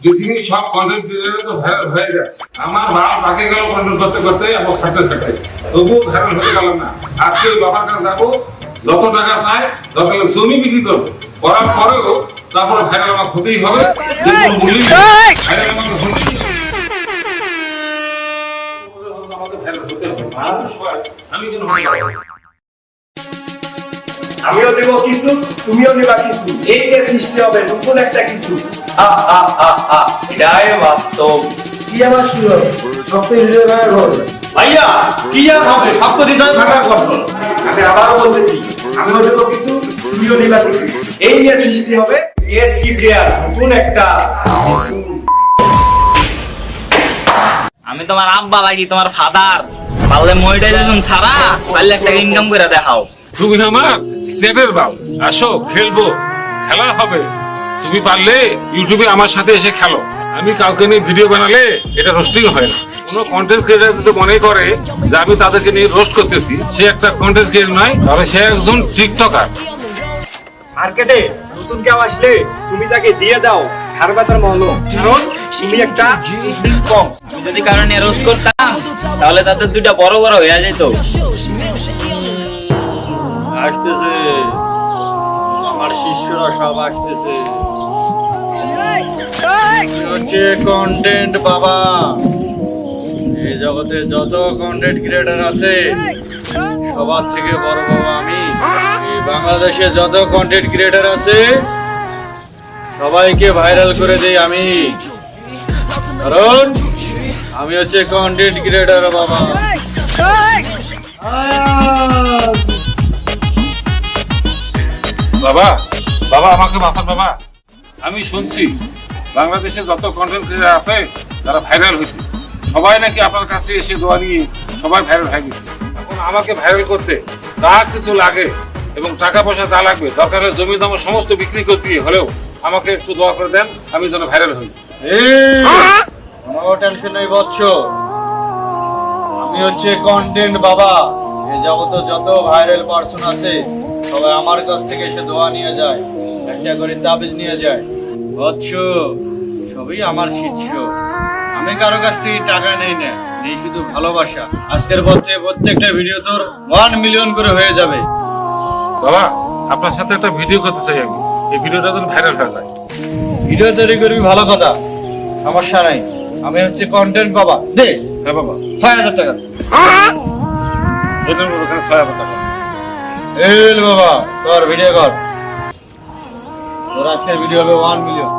পৃথিবীর সব content creator তো ভাইরাল হয়ে যাচ্ছে। আমার বাপ তাকে গেল কন্টেন্ট করতে করতে আমার সাথে কাটে, তবুও ভাইরাল হতে গেল না। আজকে ওই বাবার কাছে যাবো, যত টাকা চায় তত জমি বিক্রি করবো, করার পরেও তারপরে ভাইরাল আমার হতেই হবে। যে কোনো মূল্যে ভাইরাল আমাকে হতেই হবে। আমাকে ভাইরাল হতে হবে, মানুষ হয়, আমি যেন হতে পারি। আমিও দেব কিছু, তুমিও নেবা কিছু, এই যে সৃষ্টি হবে নতুন একটা কিছু। এটাই বাস্তব। কি আবার শুরু হবে? সব তো হৃদয় ভাঙার গল্প। ভাইয়া কি আর হবে, সব তো হৃদয় ভাঙার গল্প। আমি আবারও বলতেছি, আমিও দেব কিছু, তুমিও নেবা কিছু, এই যে সৃষ্টি হবে এস কি প্লেয়ার নতুন একটা কিছু। আমি তোমার আব্বা লাগি, তোমার ফাদার। পারলে মনিটাইজেশন ছাড়া পারলে একটা ইনকাম করে দেখাও। তুমি আমার সেটের বাল, আসো খেলবো, খেলা হবে। তুমি পারলে ইউটিউবে আমার সাথে এসে খেলো। আমি কাউকে নিয়ে ভিডিও বানালে এটা রোস্টিং হয় না। কোনো কন্টেন্ট ক্রিয়েটর যদি মনে করে যে আমি তাদেরকে নিয়ে রোস্ট করতেছি, সে একটা কন্টেন্ট ক্রিয়েটর নয়, তাহলে সে একজন টিকটকার। মার্কেটে নতুন কেউ আসলে তুমি তাকে দিয়ে দাও হারবাতার মহল, কারণ তুমি একটা কম। আমি যদি কারণ রোস্ট করতাম তাহলে তাদের দুইটা বড় বড় হয়ে যেত। আসতেছে আমার শিষ্যরা সব আসতেছে। হচ্ছে কন্টেন্ট বাবা। এই জগতে যত কন্টেন্ট ক্রিয়েটর আছে সবার থেকে বড় বাবা আমি। এই বাংলাদেশে যত কন্টেন্ট ক্রিয়েটর আছে সবাইকে ভাইরাল করে দেই আমি, কারণ আমি হচ্ছে কন্টেন্ট ক্রিয়েটর বাবা। বাবা, বাবা আমাকে বাঁচান বাবা। আমি শুনছি বাংলাদেশে যত কন্টেন্ট ক্রিয়েটর আছে তারা ভাইরাল হয়েছে, সবাই নাকি আপনার কাছে এসে দোয়া নিয়ে সবাই ভাইরাল হয়ে গেছে। এখন আমাকে ভাইরাল করতে যা কিছু লাগে এবং টাকা পয়সা যা লাগবে, দরকার হলে জমি জমা সমস্ত বিক্রি করতে হলেও আমাকে একটু দোয়া করে দেন, আমি যেন ভাইরাল হই। কোনো টেনশন নেই বৎস, আমি হচ্ছে কন্টেন্ট বাবা। এই জগতে যত ভাইরাল পারসন আছে সবাই আমার কাছ থেকে এসে দোয়া নিয়ে যায়, একটা করে তাবিজ নিয়ে যায়। বৎস, সবই আমার শিষ্য। আমি কারো কাছ থেকে টাকা নেই না, নেই শুধু ভালোবাসা। আজকের পর থেকে প্রত্যেকটা ভিডিও তোর 1 মিলিয়ন করে হয়ে যাবে। বাবা, আপনার সাথে একটা ভিডিও করতে চাই আমি, এই ভিডিওটা যেন ভাইরাল হয়ে যায়। ভিডিও তৈরি করবি, ভালো কথা, সমস্যা নাই। আমি হচ্ছে কন্টেন্ট বাবা। দে হ্যাঁ বাবা, ৬,০০০ টাকা। এটার উপর এখানে ৬,০০০ টাকা আছে। এল বাবা, তোর ভিডিও কর। তোর আজকের ভিডিও হবে 1 মিলিয়ন।